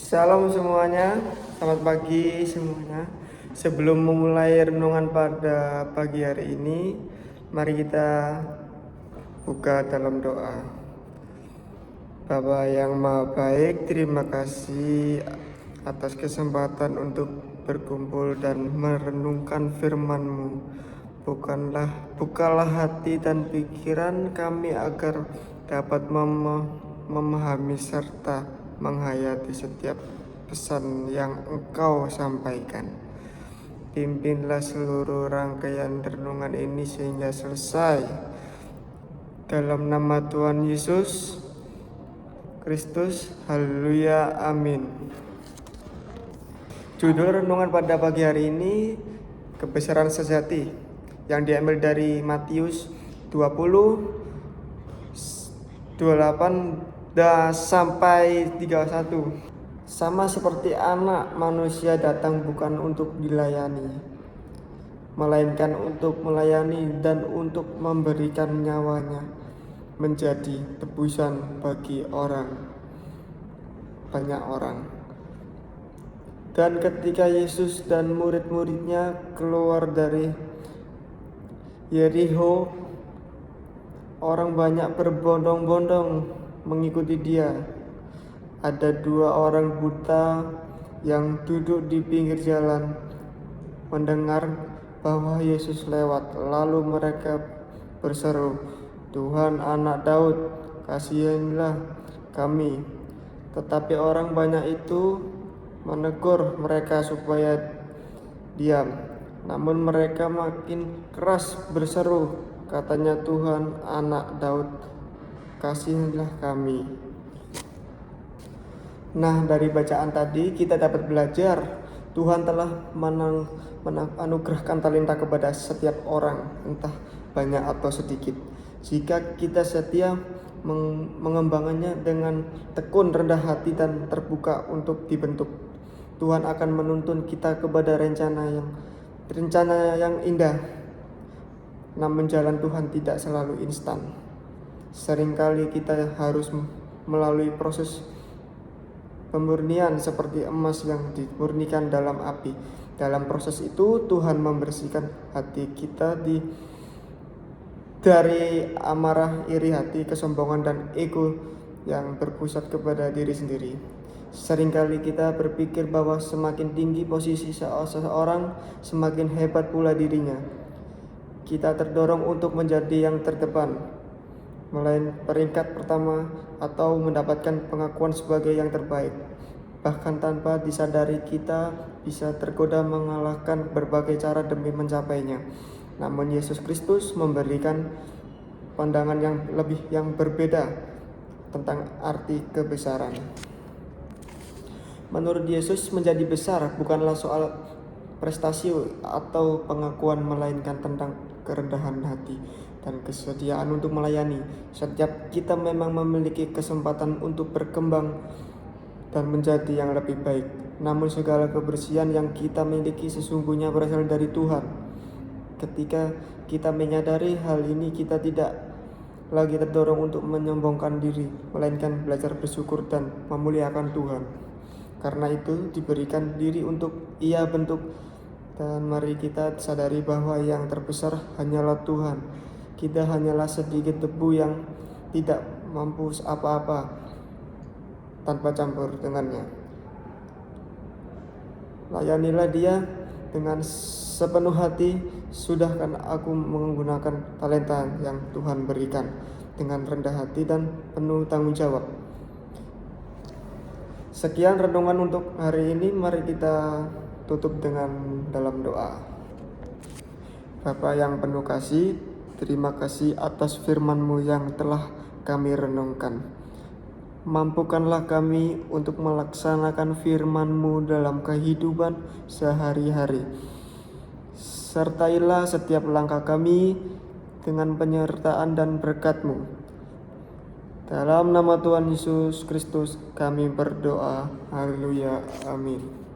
Salam semuanya, selamat pagi semuanya. Sebelum memulai renungan pada pagi hari ini, mari kita buka dalam doa. Bapa yang Maha Baik, terima kasih atas kesempatan untuk berkumpul dan merenungkan firman-Mu. Bukalah hati dan pikiran kami agar dapat memahami serta menghayati setiap pesan yang Engkau sampaikan. Pimpinlah seluruh rangkaian renungan ini sehingga selesai. Dalam nama Tuhan Yesus Kristus, haleluya, amin. Judul renungan pada pagi hari ini, kebesaran sejati, yang diambil dari Matius 20:28 sampai 31. Sama seperti anak manusia datang bukan untuk dilayani, melainkan untuk melayani dan untuk memberikan nyawanya menjadi tebusan bagi banyak orang. Dan ketika Yesus dan murid-muridnya keluar dari Yerikho, orang banyak berbondong-bondong mengikuti dia. Ada 2 orang buta yang duduk di pinggir jalan mendengar bahwa Yesus lewat. Lalu mereka berseru, "Tuhan, Anak Daud, kasihanilah kami." Tetapi orang banyak itu menegur mereka supaya diam. Namun mereka makin keras berseru, katanya, "Tuhan, Anak Daud, kasihanilah kami." Nah, dari bacaan tadi kita dapat belajar Tuhan telah menganugerahkan talenta kepada setiap orang, entah banyak atau sedikit. Jika kita setia mengembangkannya dengan tekun, rendah hati, dan terbuka untuk dibentuk, Tuhan akan menuntun kita kepada rencana yang indah. Namun jalan Tuhan tidak selalu instan. Seringkali kita harus melalui proses pemurnian seperti emas yang dimurnikan dalam api. Dalam proses itu Tuhan membersihkan hati kita dari amarah, iri hati, kesombongan, dan ego yang berpusat kepada diri sendiri. Seringkali kita berpikir bahwa semakin tinggi posisi seseorang, semakin hebat pula dirinya. Kita terdorong untuk menjadi yang terdepan, melain peringkat pertama, atau mendapatkan pengakuan sebagai yang terbaik. Bahkan tanpa disadari kita bisa tergoda mengalahkan berbagai cara demi mencapainya. Namun Yesus Kristus memberikan pandangan yang berbeda tentang arti kebesaran. Menurut Yesus, menjadi besar bukanlah soal prestasi atau pengakuan, melainkan tentang kerendahan hati dan kesediaan untuk melayani. Setiap kita memang memiliki kesempatan untuk berkembang dan menjadi yang lebih baik. Namun segala kebersihan yang kita miliki sesungguhnya berasal dari Tuhan. Ketika kita menyadari hal ini, kita tidak lagi terdorong untuk menyombongkan diri, melainkan belajar bersyukur dan memuliakan Tuhan. Karena itu diberikan diri untuk Ia bentuk, dan mari kita sadari bahwa yang terbesar hanyalah Tuhan. Kita hanyalah sedikit debu yang tidak mampu apa-apa tanpa campur dengannya. Layanilah Dia dengan sepenuh hati. Sudahkan aku menggunakan talenta yang Tuhan berikan dengan rendah hati dan penuh tanggung jawab. Sekian renungan untuk hari ini. Mari kita tutup dengan dalam doa. Bapa yang penuh kasih, terima kasih atas firman-Mu yang telah kami renungkan. Mampukanlah kami untuk melaksanakan firman-Mu dalam kehidupan sehari-hari. Sertailah setiap langkah kami dengan penyertaan dan berkat-Mu. Dalam nama Tuhan Yesus Kristus kami berdoa. Haleluya, amin.